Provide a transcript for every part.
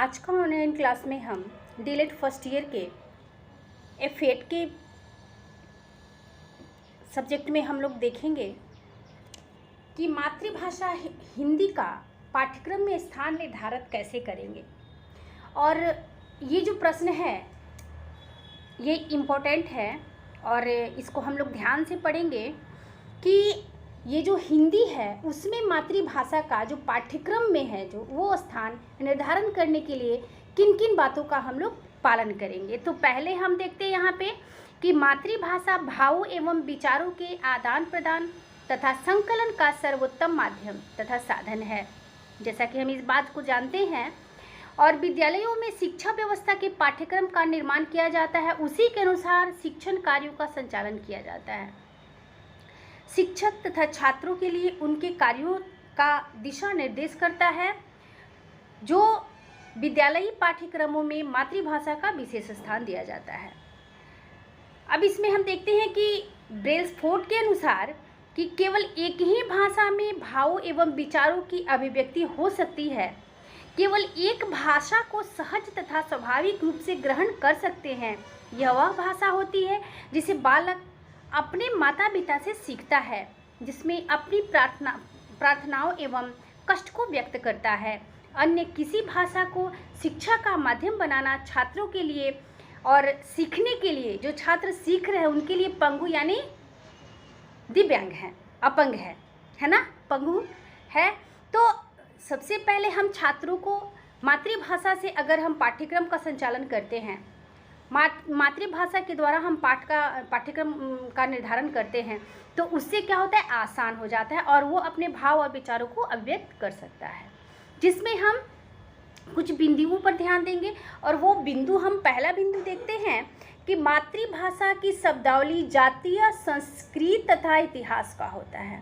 आज का online class में हम डीएलएड फर्स्ट ईयर के F8 के सब्जेक्ट में हम लोग देखेंगे कि मातृभाषा हिंदी का पाठ्यक्रम में स्थान निर्धारित कैसे करेंगे। और ये जो प्रश्न है ये इम्पोर्टेंट है और इसको हम लोग ध्यान से पढ़ेंगे कि ये जो हिंदी है उसमें मातृभाषा का जो पाठ्यक्रम में है जो वो स्थान निर्धारण करने के लिए किन किन बातों का हम लोग पालन करेंगे। तो पहले हम देखते हैं यहाँ पे कि मातृभाषा भावों एवं विचारों के आदान प्रदान तथा संकलन का सर्वोत्तम माध्यम तथा साधन है, जैसा कि हम इस बात को जानते हैं। और विद्यालयों में शिक्षा व्यवस्था के पाठ्यक्रम का निर्माण किया जाता है, उसी के अनुसार शिक्षण कार्यों का संचालन किया जाता है। शिक्षक तथा छात्रों के लिए उनके कार्यों का दिशा निर्देश करता है। जो विद्यालयी पाठ्यक्रमों में मातृभाषा का विशेष स्थान दिया जाता है। अब इसमें हम देखते हैं कि ब्रेल्सफोर्ड के अनुसार कि केवल एक ही भाषा में भावों एवं विचारों की अभिव्यक्ति हो सकती है। केवल एक भाषा को सहज तथा स्वाभाविक रूप से ग्रहण कर सकते हैं। यह वह भाषा होती है जिसे बालक अपने माता पिता से सीखता है, जिसमें अपनी प्रार्थनाओं एवं कष्ट को व्यक्त करता है। अन्य किसी भाषा को शिक्षा का माध्यम बनाना छात्रों के लिए और सीखने के लिए जो छात्र सीख रहे हैं उनके लिए पंगु यानी दिव्यांग है, अपंग है ना, पंगु है। तो सबसे पहले हम छात्रों को मातृभाषा से अगर हम पाठ्यक्रम का संचालन करते हैं, मातृभाषा के द्वारा हम पाठ्यक्रम का निर्धारण करते हैं, तो उससे क्या होता है, आसान हो जाता है और वो अपने भाव और विचारों को अभिव्यक्त कर सकता है। जिसमें हम कुछ बिंदुओं पर ध्यान देंगे और वो बिंदु हम पहला बिंदु देखते हैं कि मातृभाषा की शब्दावली जातीय संस्कृति तथा इतिहास का होता है।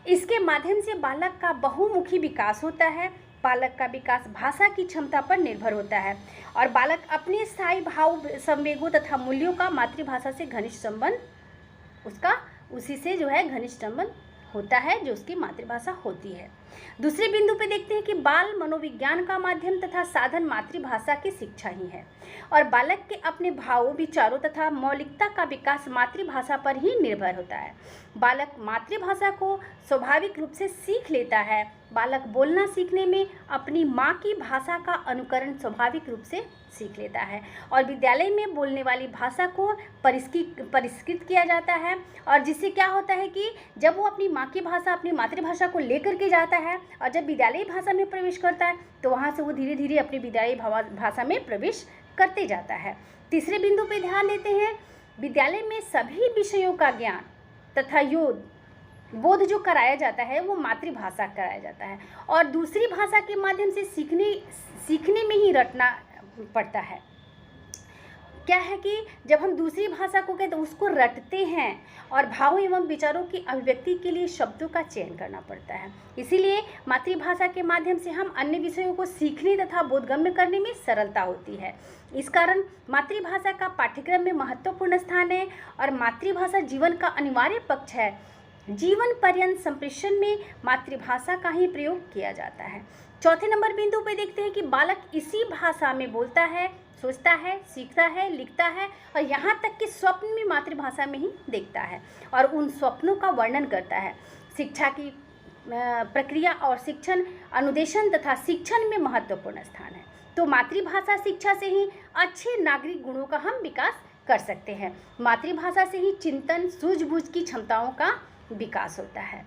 इसके माध्यम से बालक का बहुमुखी विकास होता है। बालक का विकास भाषा की क्षमता पर निर्भर होता है और बालक अपने स्थायी भाव संवेगों तथा मूल्यों का मातृभाषा से घनिष्ठ संबंध उसी से जो है घनिष्ठ संबंध होता है जो उसकी मातृभाषा होती है। दूसरे बिंदु पे देखते हैं कि बाल मनोविज्ञान का माध्यम तथा साधन मातृभाषा की शिक्षा ही है और बालक के अपने भावों विचारों तथा मौलिकता का विकास मातृभाषा पर ही निर्भर होता है। बालक मातृभाषा को स्वाभाविक रूप से सीख लेता है। बालक बोलना सीखने में अपनी माँ की भाषा का अनुकरण स्वाभाविक रूप से सीख लेता है और विद्यालय में बोलने वाली भाषा को परिष्कृत किया जाता है। और जिससे क्या होता है कि जब वो अपनी माँ की भाषा अपनी मातृभाषा को लेकर के जाता है और जब विद्यालयी भाषा में प्रवेश करता है तो वहाँ से वो धीरे धीरे अपनी विद्यालयी भाषा में प्रवेश करते जाता है। तीसरे बिंदु पे ध्यान देते हैं, विद्यालय में सभी विषयों का ज्ञान तथा बोध जो कराया जाता है वो मातृभाषा कराया जाता है और दूसरी भाषा के माध्यम से सीखने में ही रटना पड़ता है। क्या है कि जब हम दूसरी भाषा को कहते तो उसको रटते हैं और भावों एवं विचारों की अभिव्यक्ति के लिए शब्दों का चयन करना पड़ता है। इसीलिए मातृभाषा के माध्यम से हम अन्य विषयों को सीखने तथा बोधगम्य करने में सरलता होती है। इस कारण मातृभाषा का पाठ्यक्रम में महत्वपूर्ण स्थान है और मातृभाषा जीवन का अनिवार्य पक्ष है। जीवन पर्यंत संप्रेषण में मातृभाषा का ही प्रयोग किया जाता है। चौथे नंबर बिंदु पे देखते हैं कि बालक इसी भाषा में बोलता है, सोचता है, सीखता है, लिखता है और यहाँ तक कि स्वप्न में मातृभाषा में ही देखता है और उन स्वप्नों का वर्णन करता है। शिक्षा की प्रक्रिया और शिक्षण अनुदेशन तथा शिक्षण में महत्वपूर्ण स्थान है। तो मातृभाषा शिक्षा से ही अच्छे नागरिक गुणों का हम विकास कर सकते हैं। मातृभाषा से ही चिंतन सूझबूझ की क्षमताओं का विकास होता है।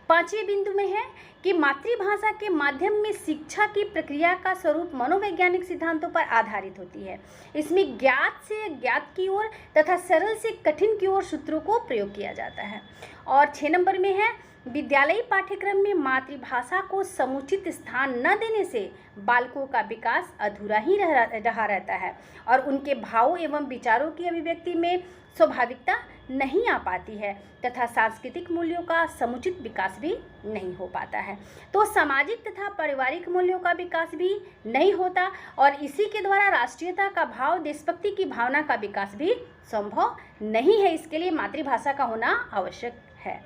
पांचवें बिंदु में है कि मातृभाषा के माध्यम में शिक्षा की प्रक्रिया का स्वरूप मनोवैज्ञानिक सिद्धांतों पर आधारित होती है। इसमें ज्ञात से अज्ञात की ओर तथा सरल से कठिन की ओर सूत्रों को प्रयोग किया जाता है। और 6 नंबर में है विद्यालयी पाठ्यक्रम में मातृभाषा को समुचित स्थान न देने से बालकों का विकास अधूरा ही रहा रहता है और उनके भावों एवं विचारों की अभिव्यक्ति में स्वाभाविकता नहीं आ पाती है तथा सांस्कृतिक मूल्यों का समुचित विकास भी नहीं हो पाता है। तो सामाजिक तथा पारिवारिक मूल्यों का विकास भी नहीं होता और इसी के द्वारा राष्ट्रीयता का भाव, देशभक्ति की भावना का विकास भी संभव नहीं है। इसके लिए मातृभाषा का होना आवश्यक है।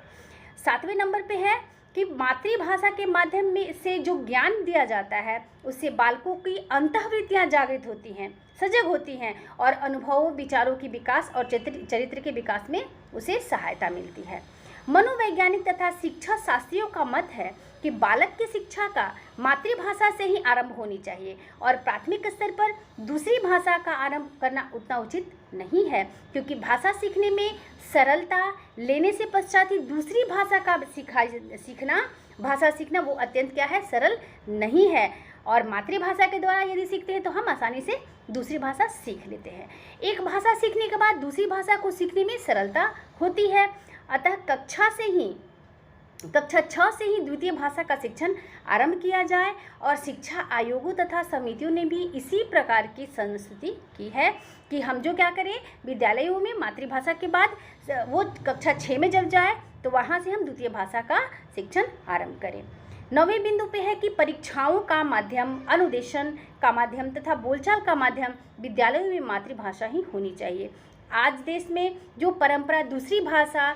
7वें नंबर पे है कि मातृभाषा के माध्यम में से जो ज्ञान दिया जाता है उससे बालकों की अंतःवृत्तियाँ जागृत होती हैं, सजग होती हैं और अनुभवों, विचारों की विकास और चरित्र के विकास में उसे सहायता मिलती है। मनोवैज्ञानिक तथा शिक्षा शास्त्रियों का मत है कि बालक की शिक्षा का मातृभाषा से ही आरंभ होनी चाहिए और प्राथमिक स्तर पर दूसरी भाषा का आरंभ करना उतना उचित नहीं है, क्योंकि भाषा सीखने में सरलता लेने से पश्चात ही दूसरी भाषा का भाषा सीखना वो अत्यंत क्या है, सरल नहीं है। और मातृभाषा के द्वारा यदि सीखते हैं तो हम आसानी से दूसरी भाषा सीख लेते हैं। एक भाषा सीखने के बाद दूसरी भाषा को सीखने में सरलता होती है। अतः कक्षा 6 से ही द्वितीय भाषा का शिक्षण आरंभ किया जाए और शिक्षा आयोगों तथा समितियों ने भी इसी प्रकार की संस्तुति की है कि हम जो क्या करें, विद्यालयों में मातृभाषा के बाद वो कक्षा 6 में जब जाए तो वहाँ से हम द्वितीय भाषा का शिक्षण आरंभ करें। 9वें बिंदु पे है कि परीक्षाओं का माध्यम, अनुदेशन का माध्यम तथा बोलचाल का माध्यम विद्यालयों में मातृभाषा ही होनी चाहिए। आज देश में जो परंपरा दूसरी भाषा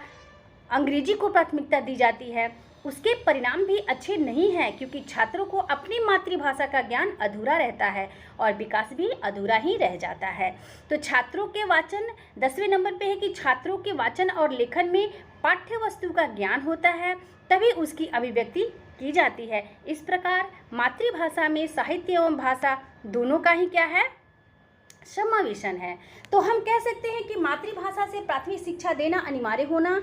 अंग्रेजी को प्राथमिकता दी जाती है उसके परिणाम भी अच्छे नहीं हैं, क्योंकि छात्रों को अपनी मातृभाषा का ज्ञान अधूरा रहता है और विकास भी अधूरा ही रह जाता है। तो छात्रों के वाचन 10वें नंबर पे है कि छात्रों के वाचन और लेखन में पाठ्य वस्तु का ज्ञान होता है, तभी उसकी अभिव्यक्ति की जाती है। इस प्रकार मातृभाषा में साहित्य एवं भाषा दोनों का ही क्या है, समावेशन है। तो हम कह सकते हैं कि मातृभाषा से प्राथमिक शिक्षा देना अनिवार्य होना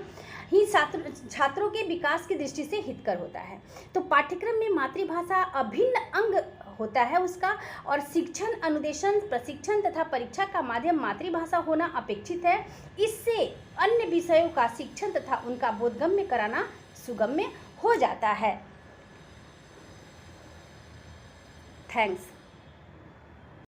ही छात्रों के विकास की दृष्टि से हितकर होता है। तो पाठ्यक्रम में मातृभाषा अभिन्न अंग होता है उसका, और शिक्षण, अनुदेशन, प्रशिक्षण तथा परीक्षा का माध्यम मातृभाषा होना अपेक्षित है। इससे अन्य विषयों का शिक्षण तथा उनका बोधगम्य कराना सुगम्य हो जाता है। थैंक्स।